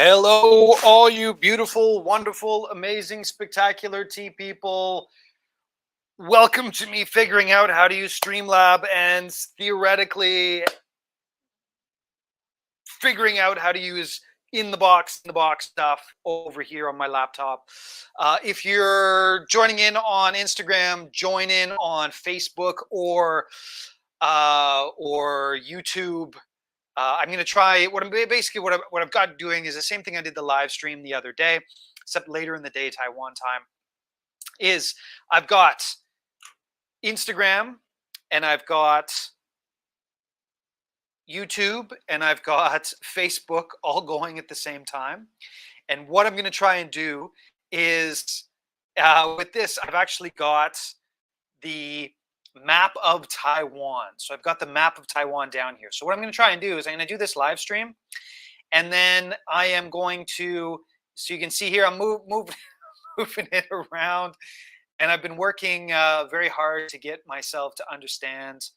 Hello, all you beautiful, wonderful, amazing, spectacular tea people. Welcome to me figuring out how to use Streamlab and theoretically figuring out how to use in the box stuff over here on my laptop. If you're joining in on Instagram, join in on Facebook or YouTube. I'm going to try what I've got doing is the same thing I did the live stream the other day, except later in the day Taiwan time. Is I've got Instagram and I've got YouTube and I've got Facebook all going at the same time. And what I'm going to try and do is with this, I've actually got the map of Taiwan. So I've got the map of Taiwan down here. So what I'm going to try and do is I'm going to do this live stream, and then I am going to, so you can see here, I'm moving it around, and I've been working very hard to get myself to understand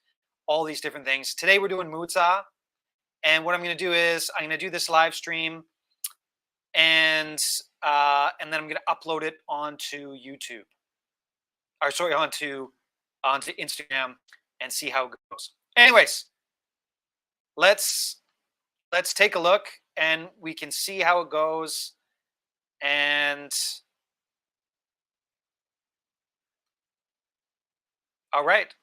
all these different things. Today we're doing Muzha, and what I'm going to do is I'm going to do this live stream, and then I'm going to upload it onto YouTube, or sorry, onto Instagram and see how it goes. Anyways, let's take a look and we can see how it goes. And all right,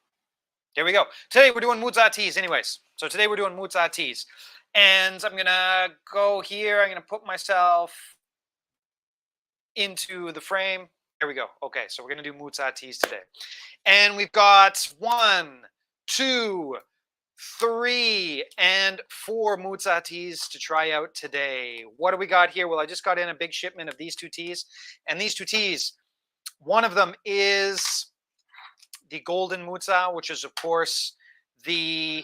there we go. Today we're doing Muzha Teas anyways. So today we're doing Muzha Teas. And I'm gonna go here, I'm gonna put myself into the frame. There we go. Okay, so we're gonna do Muzha Teas today. And we've got 1, 2, 3, and 4 Muzha teas to try out today. What do we got here? Well, I just got in a big shipment of these 2 teas. And these 2 teas, one of them is the Golden Muzha, which is, of course, the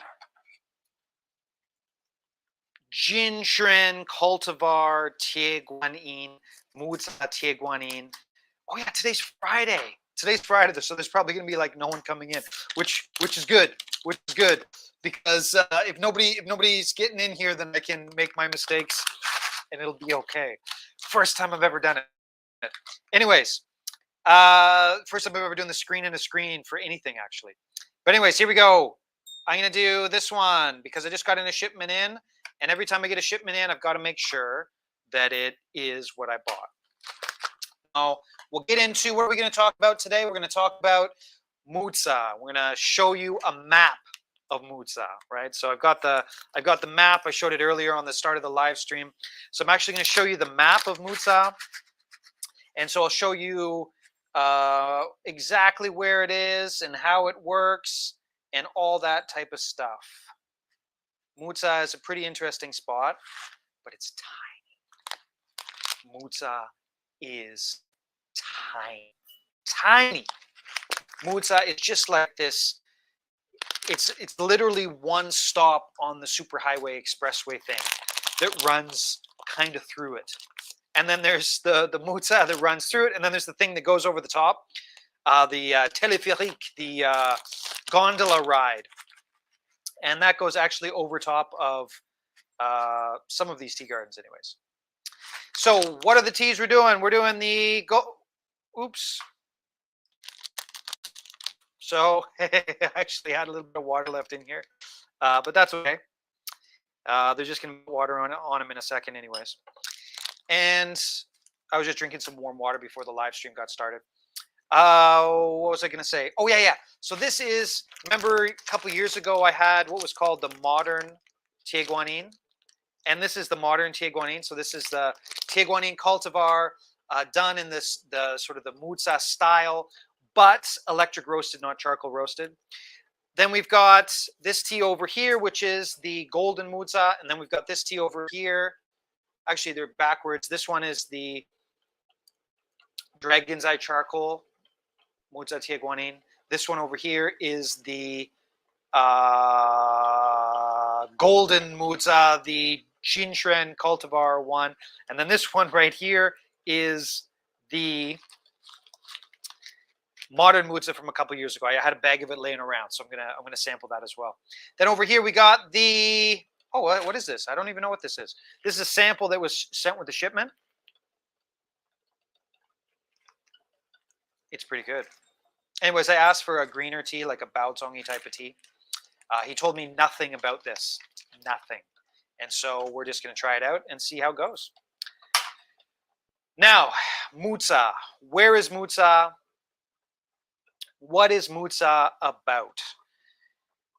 Jinshren Cultivar Tieguanin Muzha Tieguanin. Oh yeah, today's Friday. Today's Friday, so there's probably going to be like no one coming in, which is good, because if nobody's getting in here, then I can make my mistakes, and it'll be okay. First time I've ever done it. Anyways, first time I've ever done the screen in a screen for anything actually. But anyways, here we go. I'm going to do this one because I just got in a shipment in, and every time I get a shipment in, I've got to make sure that it is what I bought. Now, we'll get into what are we going to talk about today. We're going to talk about Muzha. We're going to show you a map of Muzha, right? So I've got the map. I showed it earlier on the start of the live stream. So I'm actually going to show you the map of Muzha, and so I'll show you exactly where it is and how it works and all that type of stuff. Muzha is a pretty interesting spot, but it's tiny. Muzha is tiny. Muzha is just like this. It's literally one stop on the superhighway expressway thing that runs kind of through it. And then there's the Muzha that runs through it, and then there's the thing that goes over the top, the téléphérique, the gondola ride. And that goes actually over top of some of these tea gardens anyways. So what are the teas we're doing? We're doing the oops. So I actually had a little bit of water left in here, but that's okay. There's just going to be water on them in a second anyways. And I was just drinking some warm water before the live stream got started. What was I going to say? Oh, yeah. So this is, remember a couple years ago I had what was called the modern Tieguanin. And this is the modern Tieguanin. So this is the Tieguanin cultivar done in the sort of the Muzha style, but electric roasted, not charcoal roasted. Then we've got this tea over here, which is the Golden Muzha. And then we've got this tea over here. Actually, they're backwards. This one is the Dragon's Eye Charcoal Muzha Tieguanin. This one over here is the Golden Muzha, the Jinshren Cultivar one. And then this one right here is the modern Muzha from a couple years ago. I had a bag of it laying around, so I'm gonna sample that as well. Then over here we got the Oh, what is this? I don't even know what this is. This is a sample that was sent with the shipment. It's pretty good. Anyways, I asked for a greener tea, like a baozongi type of tea. He told me nothing about this, nothing. And so we're just going to try it out and see how it goes. Now, Muzha. Where is Muzha? What is Muzha about?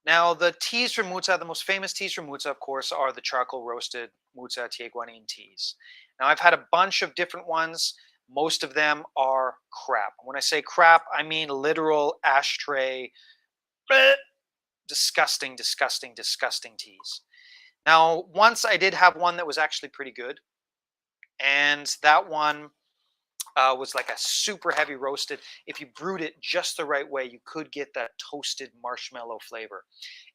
Now, the teas from Muzha, the most famous teas from Muzha, of course, are the charcoal roasted Muzha Tieguanin teas. Now, I've had a bunch of different ones. Most of them are crap. When I say crap, I mean literal ashtray, bleh, disgusting, disgusting, disgusting teas. Now, once I did have one that was actually pretty good, and that one was like a super heavy roasted. If you brewed it just the right way, you could get that toasted marshmallow flavor.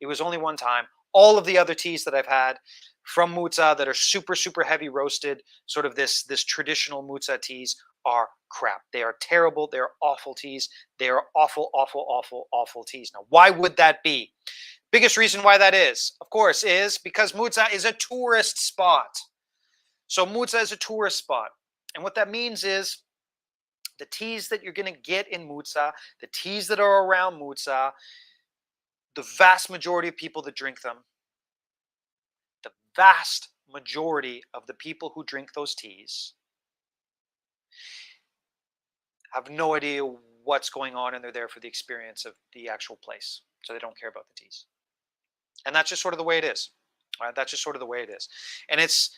It was only one time. All of the other teas that I've had from Muzha that are super, super heavy roasted, sort of this traditional Muzha teas, are crap. They are terrible. They are awful teas. They are awful, awful, awful, awful teas. Now, why would that be? Biggest reason why that is, of course, is because Muzha is a tourist spot. So Muzha is a tourist spot. And what that means is the teas that you're going to get in Muzha, the teas that are around Muzha, the vast majority of people that drink them, the vast majority of the people who drink those teas have no idea what's going on, and they're there for the experience of the actual place. So they don't care about the teas. And that's just sort of the way it is. All right? That's just sort of the way it is. And it's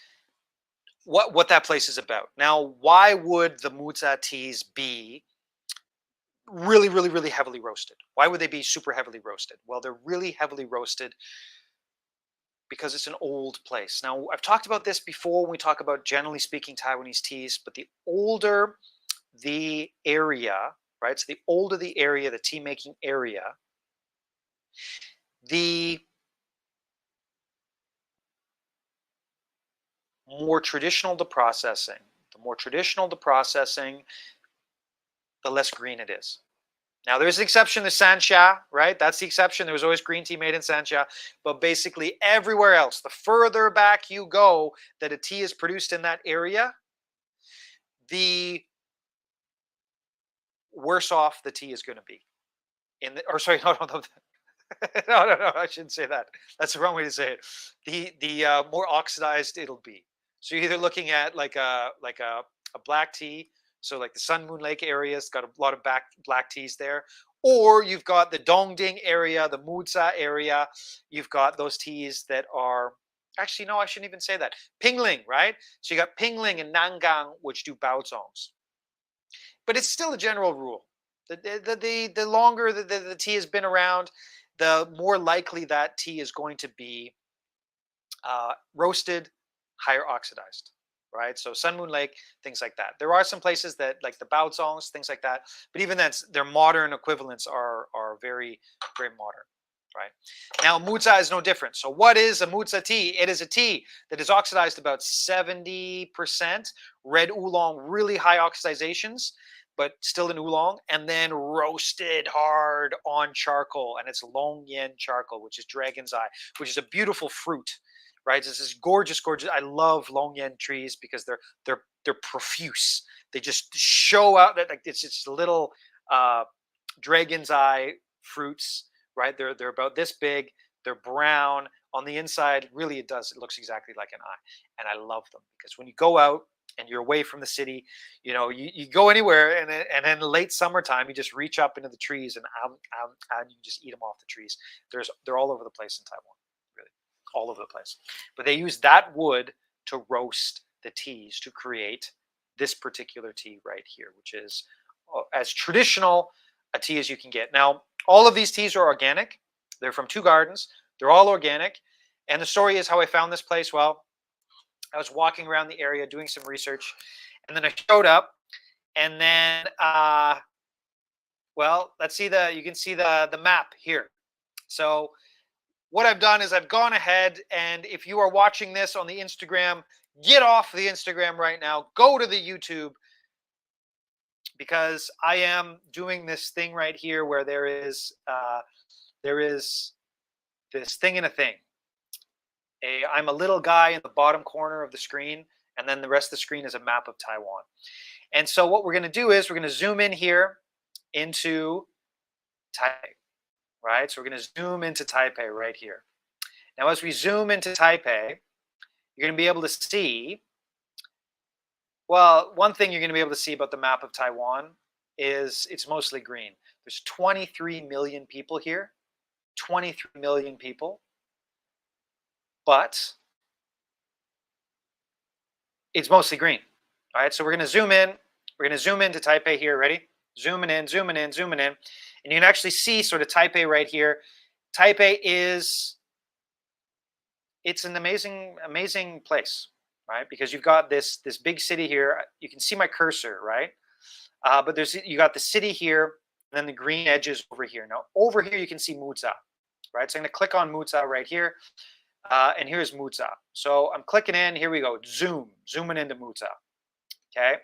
what that place is about. Now, why would the Muzha teas be really, really, really heavily roasted? Why would they be super heavily roasted? Well, they're really heavily roasted because it's an old place. Now, I've talked about this before when we talk about, generally speaking, Taiwanese teas, but the older the area, right? So the older the area, the tea making area, the more traditional the processing. The more traditional the processing, the less green it is. Now, there's an exception to Sanxia, right? That's the exception. There was always green tea made in Sanxia. But basically everywhere else, the further back you go that a tea is produced in that area, the worse off the tea is going to be. Or sorry, no, no, I shouldn't say that. That's the wrong way to say it. The more oxidized it'll be. So you're either looking at like a black tea, so like the Sun Moon Lake area has got a lot of black teas there, or you've got the Dongding area, the Muzha area. You've got those teas that are actually, no, I shouldn't even say that. Pingling, right? So you got Pingling and Nangang, which do baozongs, but it's still a general rule. The longer the tea has been around, the more likely that tea is going to be roasted, higher oxidized, right? So Sun Moon Lake, things like that. There are some places that like the baozongs, things like that, but even then, their modern equivalents are very, very modern, right? Now, Muzha is no different. So what is a Muzha tea? It is a tea that is oxidized about 70%, red oolong, really high oxidizations, but still in oolong, and then roasted hard on charcoal. And it's long yen charcoal, which is dragon's eye, which is a beautiful fruit, right? This is gorgeous, gorgeous. I love long yen trees because they're profuse. They just show out that like it's just little dragon's eye fruits, right? They're about this big. They're brown on the inside. Really, it looks exactly like an eye, and I love them because when you go out and you're away from the city, you go anywhere, and then late summertime, you just reach up into the trees and you just eat them off the trees. They're all over the place in Taiwan, really, all over the place. But they use that wood to roast the teas to create this particular tea right here, which is as traditional a tea as you can get. Now, all of these teas are organic. They're from 2 gardens. They're all organic. And the story is how I found this place. Well, I was walking around the area doing some research, and then I showed up, and then well, you can see the map here. So what I've done is I've gone ahead, and if you are watching this on the Instagram, get off the Instagram right now. Go to the YouTube, because I am doing this thing right here where there is this thing in a thing. I'm a little guy in the bottom corner of the screen, and then the rest of the screen is a map of Taiwan. And so what we're going to do is we're going to zoom in here into Taipei, right? So we're going to zoom into Taipei right here. Now, as we zoom into Taipei, you're going to be able to see, well, one thing you're going to be able to see about the map of Taiwan is it's mostly green. There's 23 million people here, 23 million people, but it's mostly green. All right, so we're going to zoom in. We're going to zoom into Taipei here. Ready? Zooming in, zooming in, zooming in. And you can actually see sort of Taipei right here. Taipei is, it's an amazing, amazing place, right? Because you've got this big city here. You can see my cursor, right? But you got the city here, and then the green edges over here. Now, over here, you can see Muzha, right? So I'm going to click on Muzha right here. And here's Muzha. So I'm clicking in. Here we go. Zooming into Muzha. Okay.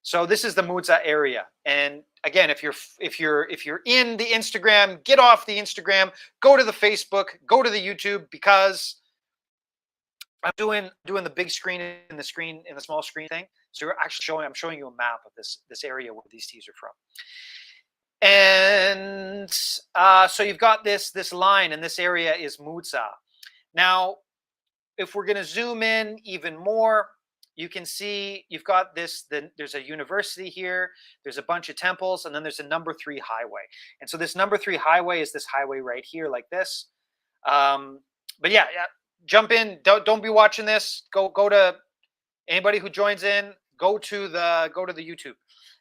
So this is the Muzha area. And again, if you're in the Instagram, get off the Instagram, go to the Facebook, go to the YouTube, because I'm doing the big screen in the small screen thing. So you're actually I'm showing you a map of this area where these teas are from. And so you've got this line, and this area is Muzha. Now, if we're going to zoom in even more, you can see you've got there's a university here, there's a bunch of temples, and then there's a number 3 highway. And so this number 3 highway is this highway right here, like this. But yeah, jump in. Don't be watching this. Go to anybody who joins in. Go to the YouTube,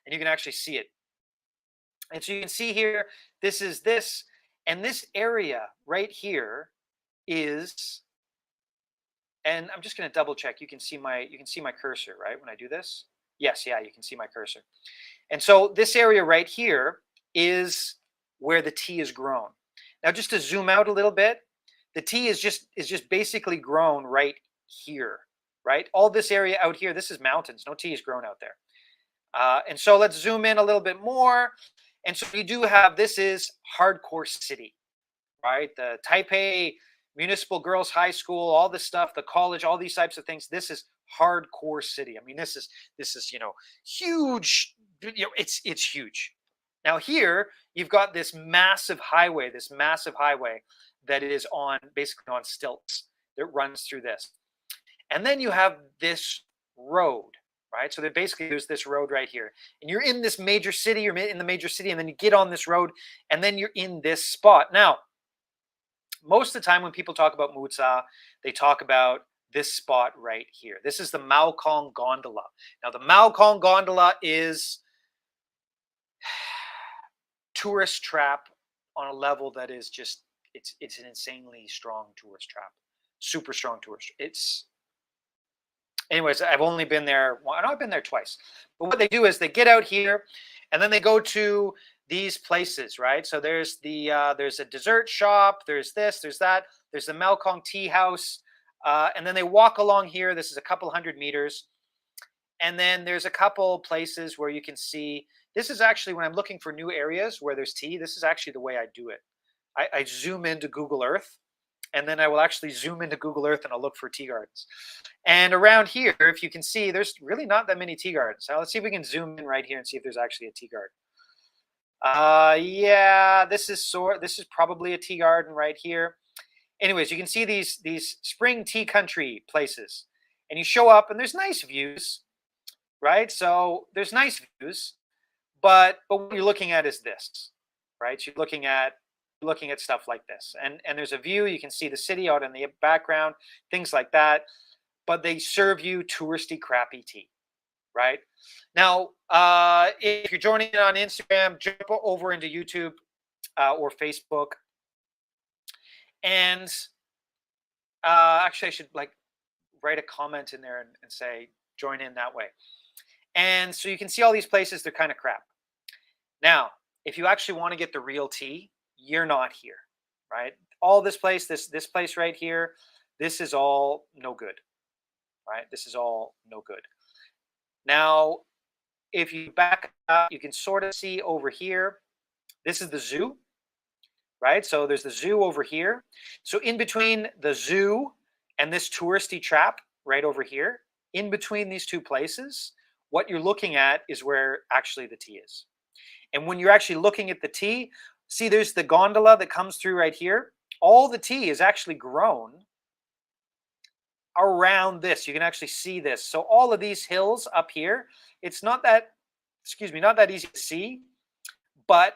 and you can actually see it. And so you can see here, this is this, and this area right here is. And I'm just going to double check. You can see my cursor, right? When I do this, yes, yeah, you can see my cursor. And so this area right here is where the tea is grown. Now, just to zoom out a little bit, the tea is just basically grown right here, right? All this area out here, this is mountains. No tea is grown out there. And so let's zoom in a little bit more. And so you do have, this is hardcore city, right? The Taipei Municipal Girls High School, all this stuff, the college, all these types of things. This is hardcore city. I mean, this is huge. It's huge. Now here you've got this massive highway that is basically on stilts that runs through this, and then you have this road, right? So there's this road right here, and you're in this major city. You're in the major city, and then you get on this road, and then you're in this spot now. Most of the time when people talk about Muzha, they talk about this spot right here. This is the Maokong Gondola. Now, the Maokong Gondola is tourist trap on a level that is just, it's an insanely strong tourist trap. Super strong tourist. Anyways, I've only been there, I've been there twice. But what they do is they get out here, and then they go to these places, right? So there's a dessert shop, there's this, there's that, there's the Maokong Tea House, and then they walk along here. This is a couple 100 meters, and then there's a couple places where you can see. This is actually, when I'm looking for new areas where there's tea, this is actually the way I do it. I zoom into Google Earth, and then I will actually zoom into Google Earth, and I'll look for tea gardens. And around here, if you can see, there's really not that many tea gardens. Now let's see if we can zoom in right here and see if there's actually a tea garden. Yeah, this is probably a tea garden right here. Anyways, you can see these spring tea country places, and you show up, and there's nice views, right? So there's nice views, but what you're looking at is this, right? So you're looking at stuff like this, and there's a view. You can see the city out in the background, things like that. But they serve you touristy, crappy tea, right? Now, if you're joining in on Instagram, jump over into YouTube or Facebook. And actually, I should write a comment in there and say, join in that way. And so you can see all these places, they're kind of crap. Now, if you actually want to get the real tea, you're not here, right? All this place, this place right here, this is all no good, right? This is all no good. Now, if you back up, you can sort of see over here, this is the zoo, right? So there's the zoo over here. So in between the zoo And this touristy trap right over here, in between these two places, what you're looking at is where actually the tea is. And when you're actually looking at the tea, see there's the gondola that comes through right here. All the tea is actually grown around this. You can actually see this. So all of these hills up here, it's not that, excuse me, not that easy to see, but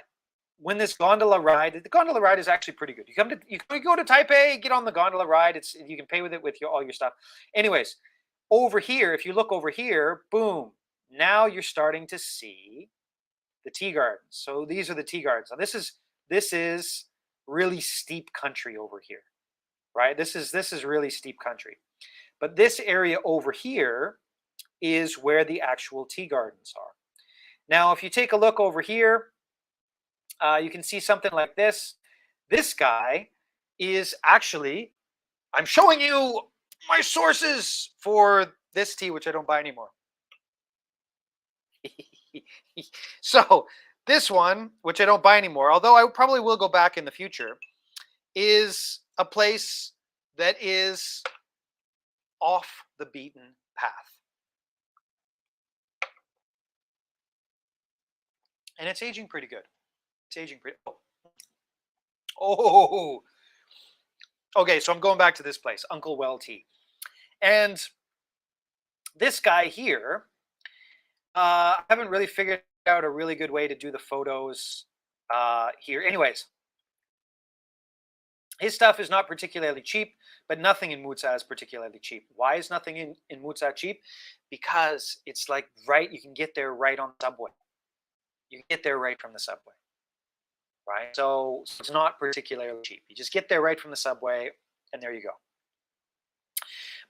when this gondola ride, the gondola ride is actually pretty good. You go to Taipei, get on the gondola ride. You can pay with it with all your stuff. Anyways, over here, if you look over here, boom, now you're starting to see the tea gardens. So these are the tea gardens. Now this is really steep country over here, right? This is really steep country. But this area over here is where the actual tea gardens are. Now, if you take a look over here, you can see something like this. This guy is actually, I'm showing you my sources for this tea, which I don't buy anymore. So this one, which I don't buy anymore, although I probably will go back in the future, is a place that is off the beaten path. And it's aging pretty good. It's aging pretty. Oh. Okay, so I'm going back to this place, Uncle Well Tea. And this guy here, I haven't really figured out a really good way to do the photos here. Anyways, his stuff is not particularly cheap, but nothing in Muzha is particularly cheap. Why is nothing in Muzha cheap? Because it's like right, you can get there right on the subway. You can get there right from the subway, right? So it's not particularly cheap. You just get there right from the subway, and there you go.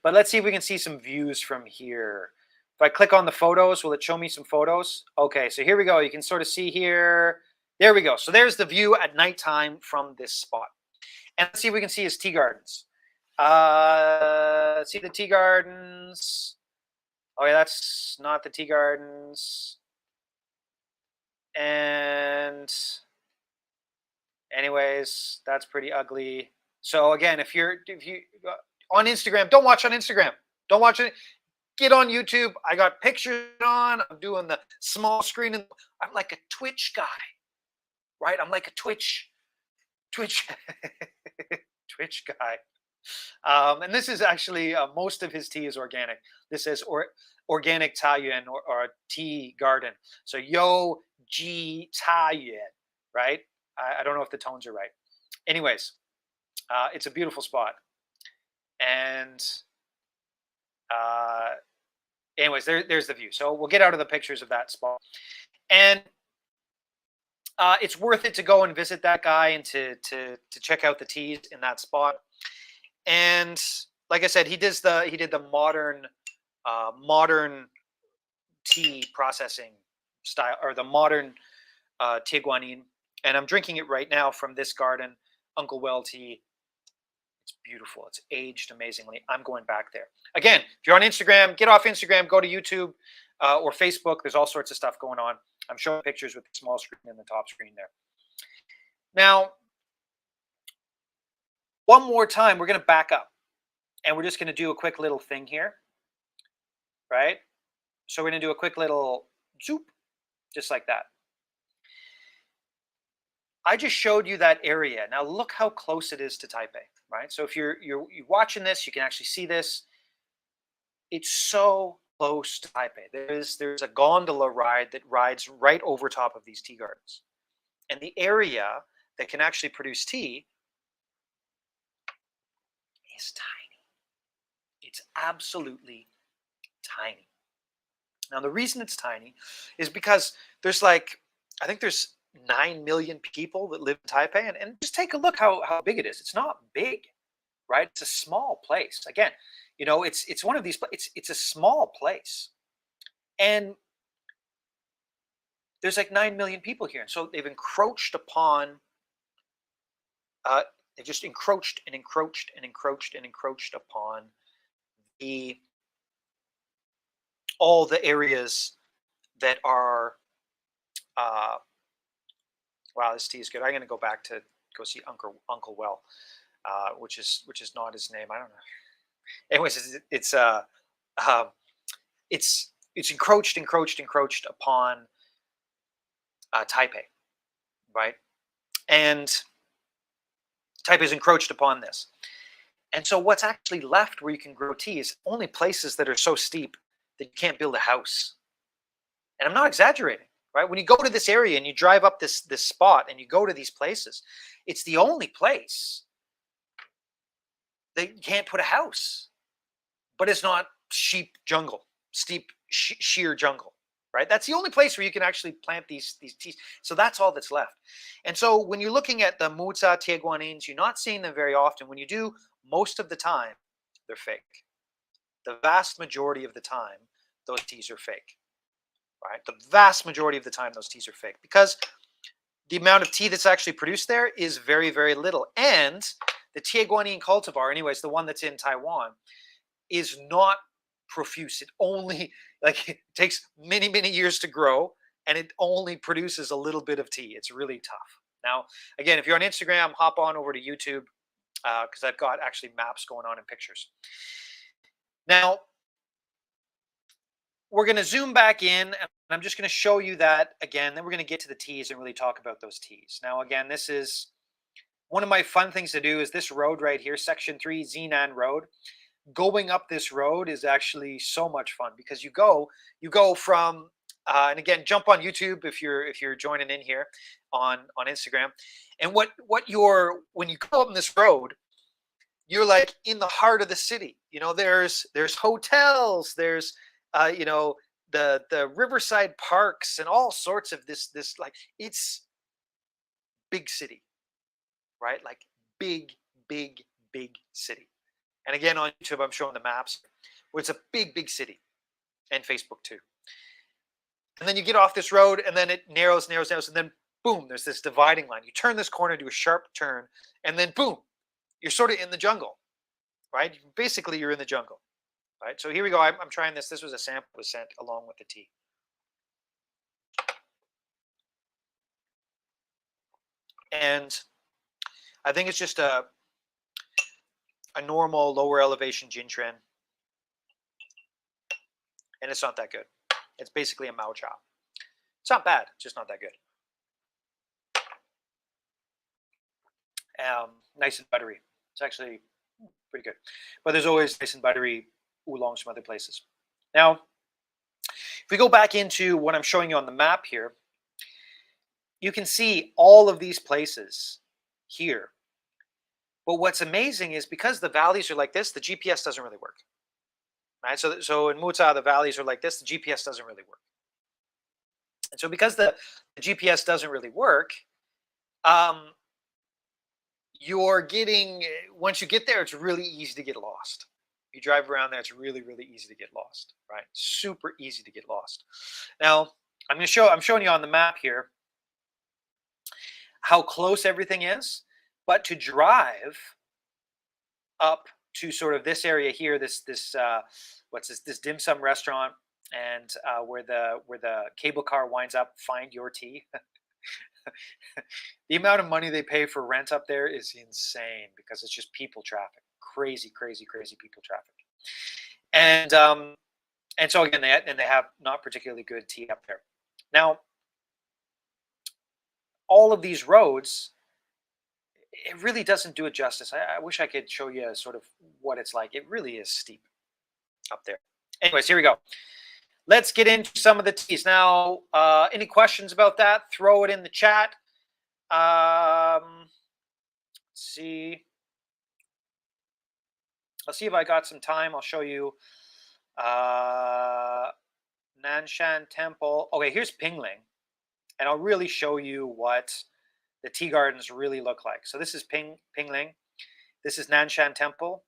But let's see if we can see some views from here. If I click on the photos, will it show me some photos? Okay, so here we go. You can sort of see here. There we go. So there's the view at nighttime from this spot. And let's see if we can see his tea gardens. See the tea gardens. Oh yeah, that's not the tea gardens. And anyways, that's pretty ugly. So again, if you on Instagram, don't watch on Instagram. Don't watch it. Get on YouTube. I got pictures on. I'm doing the small screen, and I'm like a Twitch guy, right? I'm like a Twitch Twitch guy. And this is actually most of his tea is organic. This is organic Taiyuan or tea garden. So Yo Ji Taiyuan, right? I don't know if the tones are right. Anyways, it's a beautiful spot. And anyways, there's the view. So we'll get out of the pictures of that spot. And it's worth it to go and visit that guy and to check out the teas in that spot. And like I said, he did the modern tea processing style, or the modern tea guanyin. And I'm drinking it right now from this garden, Uncle Well Tea. It's beautiful. It's aged amazingly. I'm going back there. Again, if you're on Instagram, get off Instagram, go to YouTube or Facebook. There's all sorts of stuff going on. I'm showing pictures with the small screen and the top screen there. Now, one more time, we're going to back up. And we're just going to do a quick little thing here. Right? So we're going to do a quick little zoop, just like that. I just showed you that area. Now look how close it is to Taipei, right? So if you're watching this, you can actually see this. It's so close to Taipei. There's a gondola ride that rides right over top of these tea gardens. And the area that can actually produce tea is tiny. It's absolutely tiny. Now the reason it's tiny is because there's I think there's 9 million people that live in Taipei, and just take a look how big it is. It's not big, right? It's a small place. Again, it's one of these. It's a small place, and there's like 9 million people here, and so they've encroached upon. They've just encroached and encroached and encroached and encroached upon all the areas that are. Wow, this tea is good. I'm going to go back to go see Uncle Well, which is not his name. I don't know. Anyways, um, it's encroached upon Taipei, right? And Taipei is encroached upon this. And so what's actually left where you can grow tea is only places that are so steep that you can't build a house. And I'm not exaggerating, right? When you go to this area and you drive up this spot and you go to these places, it's the only place that you can't put a house. But it's not sheep jungle, steep sheer jungle, right? That's the only place where you can actually plant these teas. So that's all that's left. And so when you're looking at the Muzha Tieguanins, you're not seeing them very often. When you do, most of the time, they're fake. The vast majority of the time, those teas are fake, right? The vast majority of the time, those teas are fake because the amount of tea that's actually produced there is very, very little. And the Tieguanin cultivar, anyways, the one that's in Taiwan, is not profuse. It only it takes many, many years to grow, and it only produces a little bit of tea. It's really tough. Now, again, if you're on Instagram, hop on over to YouTube because I've got actually maps going on and pictures. Now, we're going to zoom back in, and I'm just going to show you that again. Then we're going to get to the teas and really talk about those teas. Now, again, this is one of my fun things to do is this road right here, Section 3, Zinan Road. Going up this road is actually so much fun because you go from and again, jump on YouTube if you're joining in here on Instagram. And when you go up this road, you're like in the heart of the city. There's hotels, there's the riverside parks and all sorts of this like it's big city, right? Like big, big, big city. And again, on YouTube, I'm showing the maps where it's a big, big city, and Facebook too. And then you get off this road, and then it narrows, and then boom, there's this dividing line. You turn this corner, do a sharp turn, and then boom, you're sort of in the jungle, right? Basically, you're in the jungle, right? So here we go. I'm trying this. This was a sample was sent along with the tea. And I think it's just a normal lower elevation Jinchuan. And it's not that good. It's basically a Mao Cha. It's not bad, just not that good. Nice and buttery. It's actually pretty good. But there's always nice and buttery oolongs from other places. Now, if we go back into what I'm showing you on the map here, you can see all of these places here. But what's amazing is because the valleys are like this, the GPS doesn't really work. Right? So in Muzha, the valleys are like this, the GPS doesn't really work. And so because the GPS doesn't really work, you're getting, once you get there, it's really easy to get lost. You drive around there, it's really, really easy to get lost, right? Super easy to get lost. Now, I'm showing you on the map here how close everything is, but to drive up to sort of this area here, this what's this dim sum restaurant, and where the cable car winds up, find your tea. The amount of money they pay for rent up there is insane because it's just people traffic, crazy, crazy, crazy people traffic, and so again they have not particularly good tea up there. Now, all of these roads, it really doesn't do it justice. I wish I could show you sort of what it's like. It really is steep up there. Anyways, here we go. Let's get into some of the teas. Now, any questions about that, throw it in the chat. Let's see. I'll see if I got some time. I'll show you Nanshan Temple. Okay, here's Pingling. And I'll really show you what the tea gardens really look like. So this is Pingling. This is Nanshan Temple.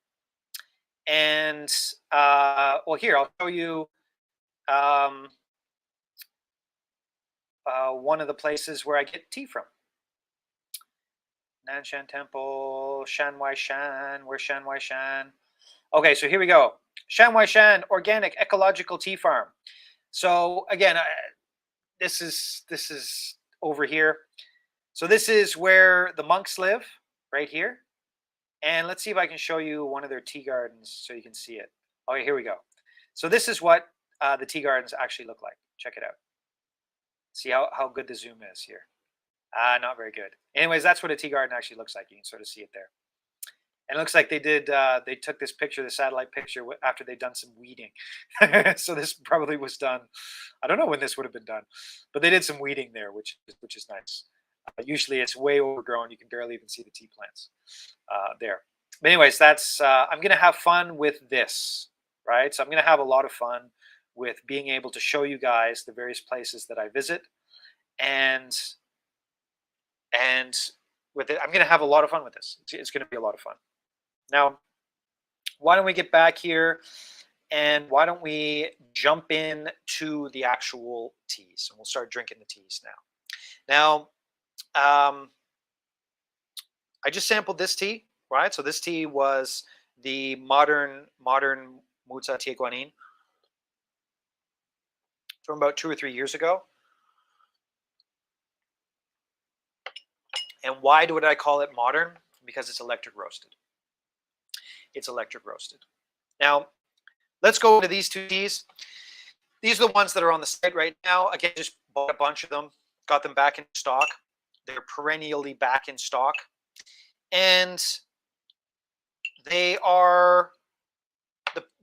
And, well, here, I'll show you one of the places where I get tea from. Nanshan Temple, Shanwai Shan. Where's Shanwai Shan? Okay, so here we go. Shanwai Shan, organic ecological tea farm. So again, this is over here. So this is where the monks live, right here. And let's see if I can show you one of their tea gardens so you can see it. Okay, here we go. So this is what the tea gardens actually look like. Check it out. See how good the zoom is here. Not very good. Anyways, that's what a tea garden actually looks like. You can sort of see it there. And it looks like they did. They took this picture, the satellite picture, after they'd done some weeding. So this probably was done. I don't know when this would have been done, but they did some weeding there, which is nice. Usually it's way overgrown. You can barely even see the tea plants there. But anyways, that's. I'm gonna have fun with this, right? So I'm gonna have a lot of fun with being able to show you guys the various places that I visit, and with it, I'm gonna have a lot of fun with this. It's gonna be a lot of fun. Now, why don't we get back here and why don't we jump in to the actual teas and we'll start drinking the teas now. Now, I just sampled this tea, right? So this tea was the modern Muzha Tea from about 2 or 3 years ago. And why would I call it modern? Because it's electric roasted. It's electric roasted. Now, let's go into these two teas. These are the ones that are on the site right now. Again, just bought a bunch of them, got them back in stock. They're perennially back in stock. And they are,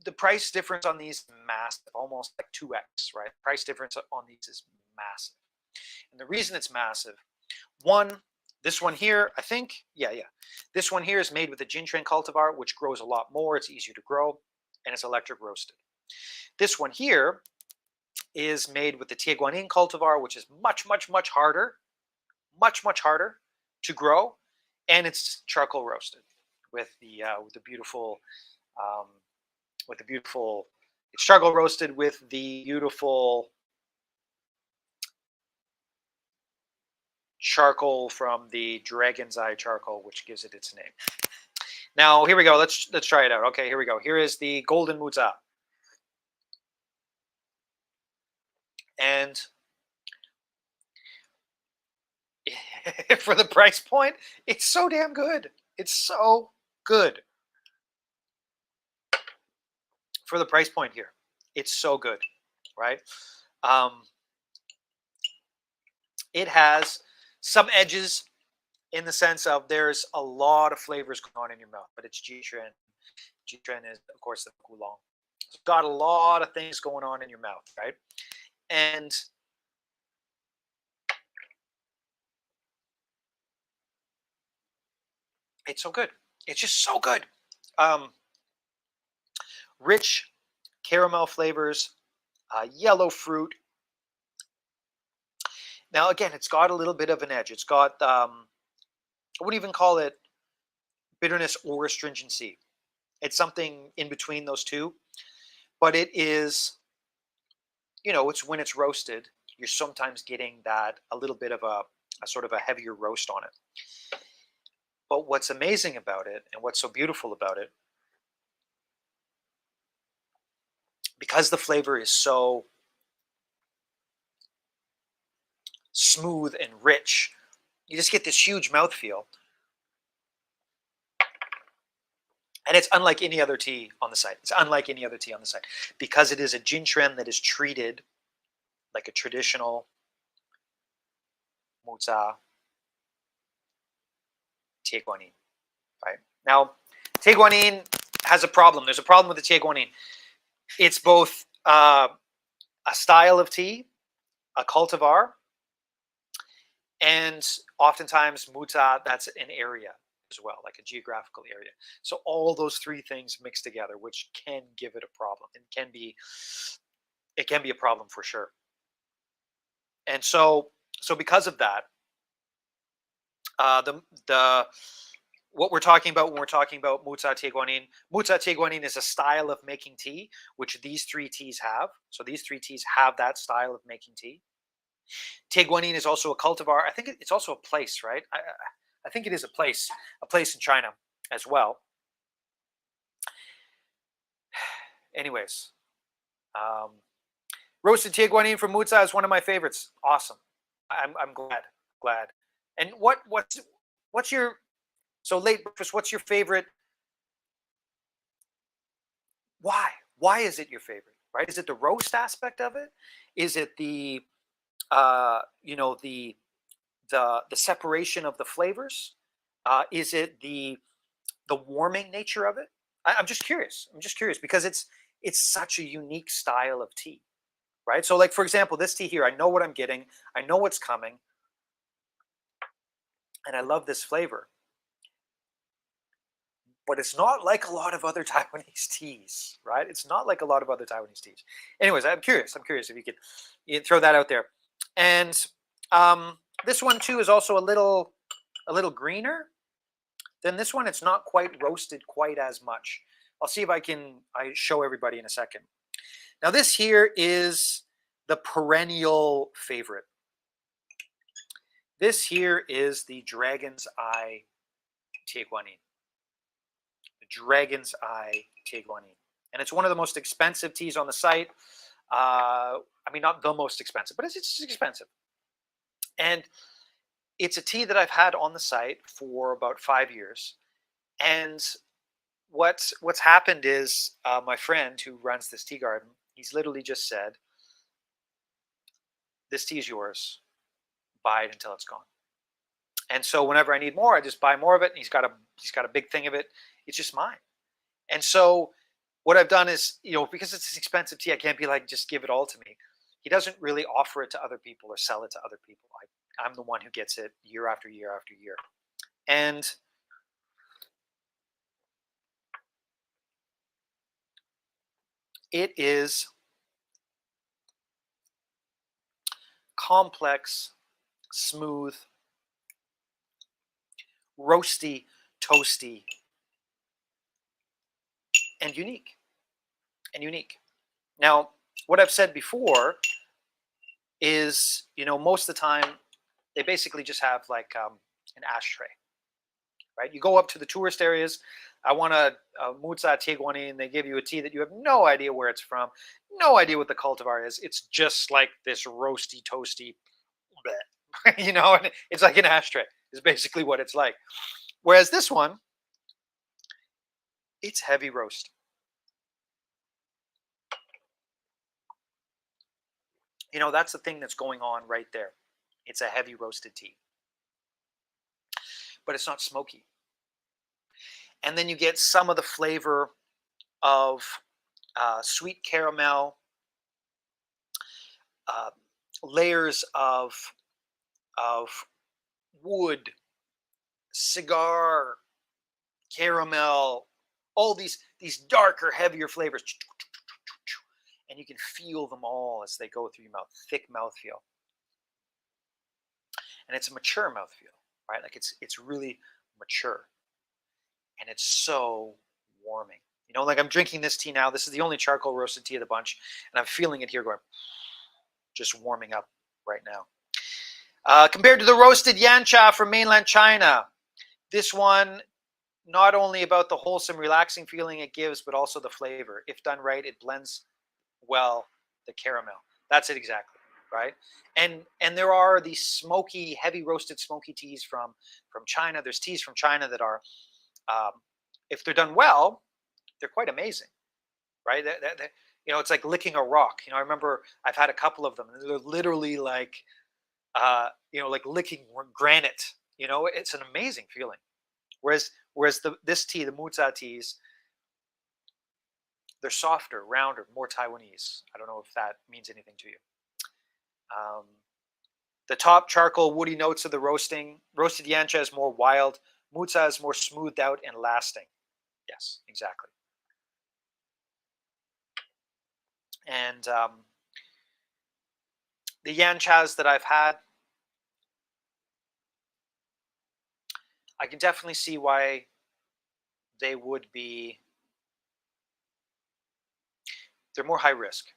the price difference on these is massive, almost like 2x, right? Price difference on these is massive. And the reason it's massive, one, this one here, I think, yeah. This one here is made with a Jinshan cultivar, which grows a lot more. It's easier to grow, and it's electric roasted. This one here is made with the Tieguanin cultivar, which is much harder, much harder to grow, and it's charcoal roasted with the beautiful, it's charcoal roasted with the beautiful charcoal from the dragon's eye charcoal, which gives it its name. Now here we go. Let's try it out. Okay, here we go. Here is the golden Muzha, and for the price point, it's so damn good. It's so good for the price point here. It's so good, right? It has some edges in the sense of there's a lot of flavors going on in your mouth, but it's Jinshan. Jinshan is, of course, the Oolong. It's got a lot of things going on in your mouth, right? And it's so good. It's just so good. Rich caramel flavors, yellow fruit. Now, again, it's got a little bit of an edge. It's got, I wouldn't even call it bitterness or astringency. It's something in between those two. But it is, it's when it's roasted, you're sometimes getting that a little bit of a sort of a heavier roast on it. But what's amazing about it and what's so beautiful about it, because the flavor is so smooth and rich, you just get this huge mouthfeel. And it's unlike any other tea on the site. It's unlike any other tea on the site because it is a Jinshan that is treated like a traditional Muzha Tieguanin, right? Now, Tieguanin has a problem. There's a problem with the Tieguanin. It's both a style of tea, a cultivar, and oftentimes Muzha, that's an area as well, like a geographical area. So all those three things mixed together, which can give it a problem. It can be a problem for sure. And so because of that, what we're talking about when we're talking about Muzha Tieguanin is a style of making tea, which these three teas have. So these three teas have that style of making tea. Tieguanin is also a cultivar. I think it's also a place, right? I think it is a place in China as well. Anyways, roasted Tieguanin from Muzha is one of my favorites. Awesome. I'm glad. And what's your So late breakfast, what's your favorite? Why? Why is it your favorite? Right? Is it the roast aspect of it? Is it the you know the separation of the flavors? Is it the warming nature of it? I'm just curious. I'm just curious because it's such a unique style of tea, right? So, like for example, this tea here, I know what I'm getting. I know what's coming, and I love this flavor. But it's not like a lot of other Taiwanese teas, right? It's not like a lot of other Taiwanese teas. Anyways, I'm curious. I'm curious if you throw that out there. And this one too is also a little greener than this one. It's not quite roasted quite as much. I'll see if I show everybody in a second. Now this here is the perennial favorite. This here is the Dragon's Eye Tieguanyin. The Dragon's Eye Tieguanyin. And it's one of the most expensive teas on the site. I mean, not the most expensive, but it's expensive. And it's a tea that I've had on the site for about 5 years. And what's happened is my friend who runs this tea garden, he's literally just said, "This tea is yours. Buy it until it's gone." And so whenever I need more, I just buy more of it. And he's got a big thing of it. It's just mine. And so what I've done is, because it's expensive tea, I can't be like, just give it all to me. He doesn't really offer it to other people or sell it to other people. I'm the one who gets it year after year after year. And it is complex, smooth, roasty, toasty, and unique. And unique. Now, what I've said before is, most of the time they basically just have like an ashtray, right? You go up to the tourist areas. I want a Muzha Teas, and they give you a tea that you have no idea where it's from, no idea what the cultivar is. It's just like this roasty, toasty, bleh, and it's like an ashtray. Is basically what it's like. Whereas this one, it's heavy roast. That's the thing that's going on right there. It's a heavy roasted tea, but it's not smoky. And then you get some of the flavor of sweet caramel, uh, layers of wood, cigar, caramel, all these darker, heavier flavors, and you can feel them all as they go through your mouth. Thick mouthfeel, and it's a mature mouthfeel, right? Like it's really mature, and it's so warming. Like I'm drinking this tea now. This is the only charcoal roasted tea of the bunch, and I'm feeling it here going, just warming up right now. Compared to the roasted yancha from mainland China, this one, not only about the wholesome, relaxing feeling it gives, but also the flavor. If done right, it blends well the caramel. That's it exactly, right? And there are these smoky, heavy roasted smoky teas from China. There's teas from China that are, if they're done well, they're quite amazing, right? It's like licking a rock. I remember I've had a couple of them, and they're literally like, like licking granite. It's an amazing feeling. Whereas this tea, the Muzha teas, they're softer, rounder, more Taiwanese. I don't know if that means anything to you. Um, the top charcoal woody notes of the roasted yancha is more wild. Muzha is more smoothed out and lasting. Yes, exactly. And the yanchas that I've had, I can definitely see why they would be. They're more high risk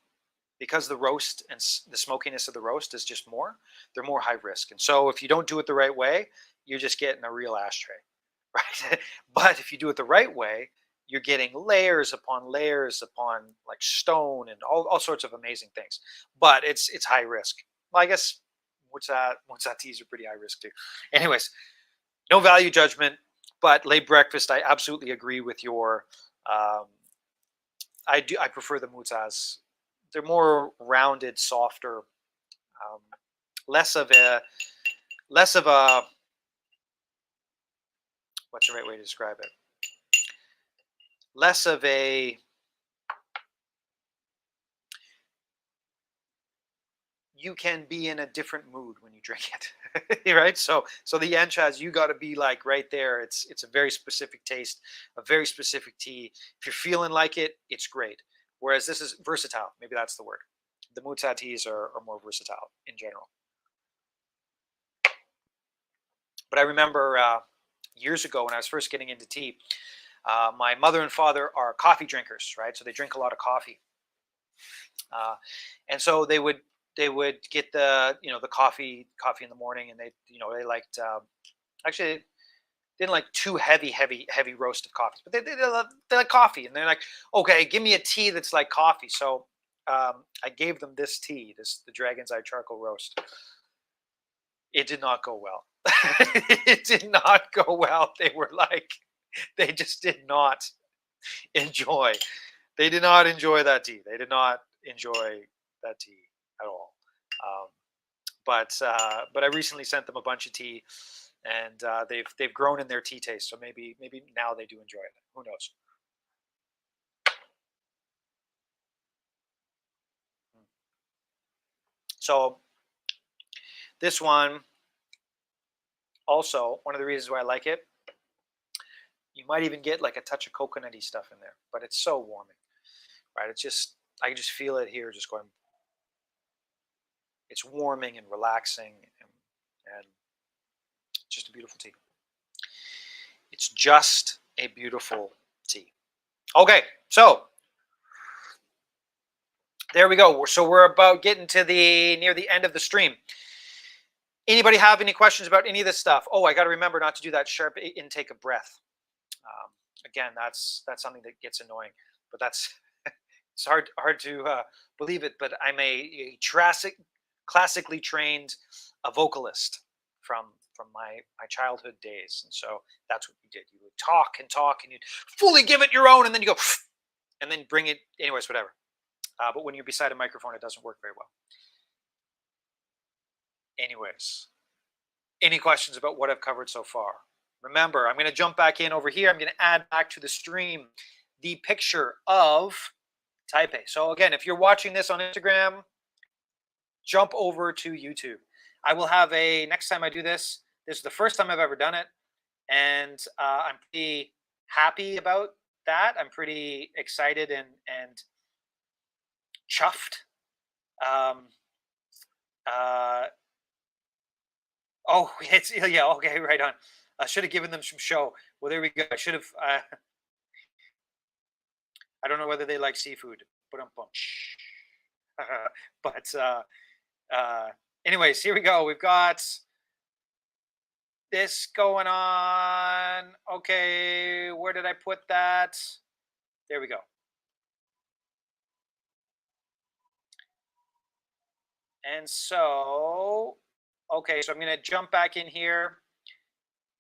because the roast and the smokiness of the roast is just more. They're more high risk, and so if you don't do it the right way, you're just getting a real ashtray, right? But if you do it the right way, you're getting layers upon like stone and all sorts of amazing things. But it's high risk. Well, I guess what's that teas are pretty high risk too. Anyways, no value judgment, But late breakfast, I absolutely agree with your. Um, I prefer the Muzas. They're more rounded, softer, um, less of a less of a what's the right way to describe it? Less of a you can be in a different mood when you drink it, right? So the yanchas, you got to be like right there. It's a very specific taste, a very specific tea. If you're feeling like it, it's great. Whereas this is versatile. Maybe that's the word. The Muzha teas are more versatile in general. But I remember years ago when I was first getting into tea, my mother and father are coffee drinkers, right? So they drink a lot of coffee, uh, and so they would get the coffee in the morning, and they liked actually they didn't like too heavy roasted coffees, but they like coffee, and they're like, okay, give me a tea that's like coffee. So I gave them this tea, the Dragon's Eye charcoal roast. It did not go well. It did not go well. They were like, they just did not enjoy. They did not enjoy that tea. They did not enjoy that tea at all. Um, but I recently sent them a bunch of tea, and they've grown in their tea taste. So maybe now they do enjoy it. Who knows? So this one also one of the reasons why I like it. You might even get like a touch of coconutty stuff in there, but it's so warming, right? It's just I can just feel it here, just going. It's warming and relaxing, and just a beautiful tea. It's just a beautiful tea. Okay, so there we go. So we're about getting to the near the end of the stream. Anybody have any questions about any of this stuff? Oh, I got to remember not to do that sharp intake of breath. Again, that's something that gets annoying, but that's it's hard to believe it. But I'm a classically trained a vocalist from my childhood days, and so that's what you did. You would talk, and you'd fully give it your own, and then you go, and then bring it, anyways, whatever. But when you're beside a microphone, it doesn't work very well. Anyways, any questions about what I've covered so far? Remember, I'm going to jump back in over here. I'm going to add back to the stream the picture of Taipei. So again, if you're watching this on Instagram, jump over to YouTube. I will have next time I do this. This is the first time I've ever done it, and I'm pretty happy about that. I'm pretty excited and chuffed. Um, uh, oh, it's yeah, okay, right on. I should have given them some show. Well, there we go. I should have. I don't know whether they like seafood, but but uh, anyways, here we go. We've got this going on. Okay, where did I put that? There we go. And so, okay, so I'm going to jump back in here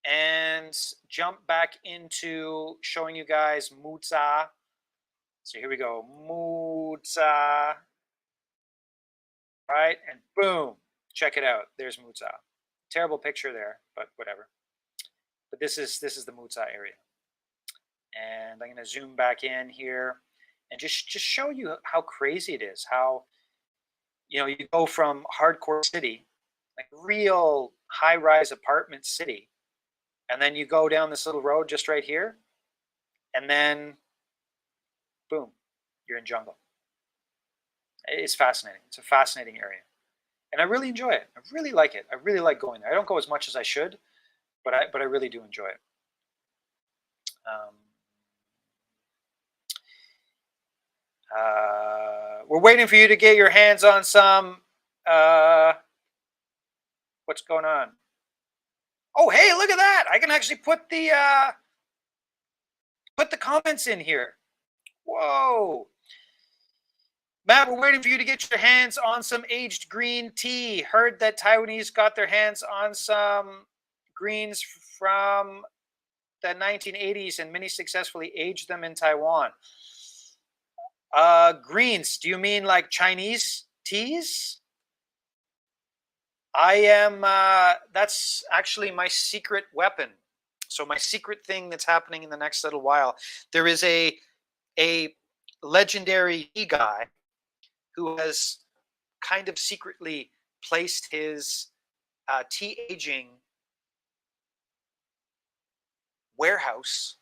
and jump back into showing you guys Muzha. So here we go, Muzha, right? And boom, check it out. There's Muzha. Terrible picture there, but whatever. But this is the Muzha area. And I'm going to zoom back in here and just show you how crazy it is. How you go from hardcore city, like real high-rise apartment city, and then you go down this little road just right here, and then boom, you're in jungle. It's fascinating. It's a fascinating area, and I really enjoy it. I really like it. I really like going there. I don't go as much as I should, but I really do enjoy it. We're waiting for you to get your hands on some. What's going on? Oh, hey, look at that! I can actually put the comments in here. Whoa. Matt, we're waiting for you to get your hands on some aged green tea. Heard that Taiwanese got their hands on some greens from the 1980s and many successfully aged them in Taiwan. Greens, do you mean like Chinese teas? I am, that's actually my secret weapon. So my secret thing that's happening in the next little while, there is a legendary tea guy who has kind of secretly placed his tea aging warehouse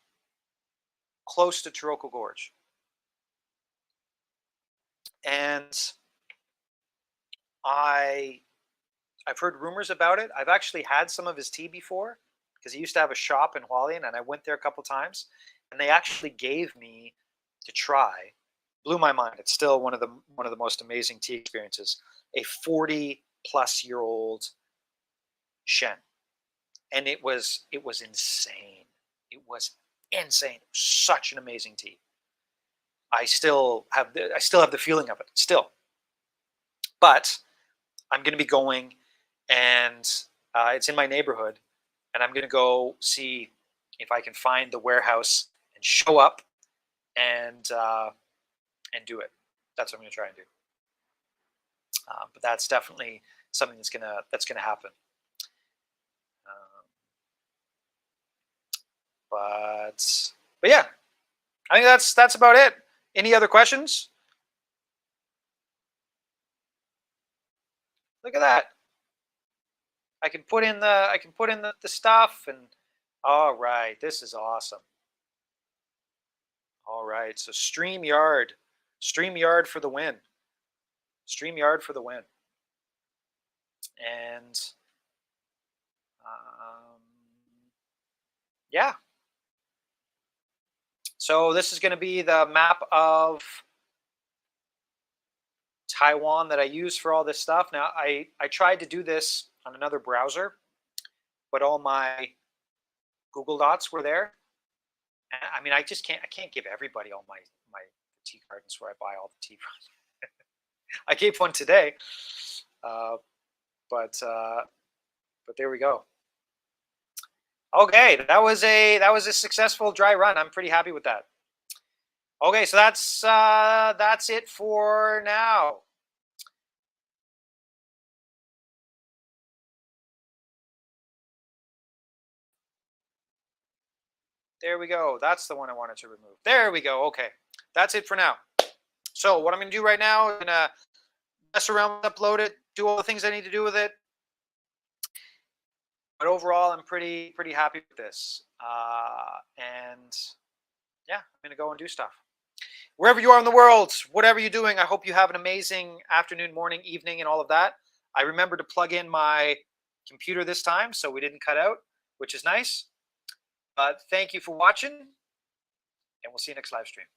close to Taroko Gorge. And I've heard rumors about it. I've actually had some of his tea before because he used to have a shop in Hualien, and I went there a couple times, and they actually gave me to try. Blew my mind. It's still one of the most amazing tea experiences. A 40-plus-year-old Shen, and it was insane. It was insane. Such an amazing tea. I still have the feeling of it still, but I'm going to be going, and it's in my neighborhood, and I'm going to go see if I can find the warehouse and show up and do it. That's what I'm going to try and do. But that's definitely something that's gonna happen. But yeah, I think that's about it. Any other questions? Look at that. I can put in the stuff, and all right, this is awesome. All right, so StreamYard for the win. StreamYard for the win. And yeah. So this is going to be the map of Taiwan that I use for all this stuff. Now, I tried to do this on another browser, but all my Google Docs were there. And I mean, I can't give everybody all my tea gardens where I buy all the tea from. I gave one today, but there we go. Okay, that was a successful dry run. I'm pretty happy with that. Okay, so that's it for now. There we go. That's the one I wanted to remove. There we go. Okay, that's it for now. So what I'm going to do right now, I'm going to mess around, upload it, do all the things I need to do with it. But overall, I'm pretty happy with this. And yeah, I'm going to go and do stuff. Wherever you are in the world, whatever you're doing, I hope you have an amazing afternoon, morning, evening, and all of that. I remembered to plug in my computer this time, so we didn't cut out, which is nice. Thank you for watching, and we'll see you next live stream.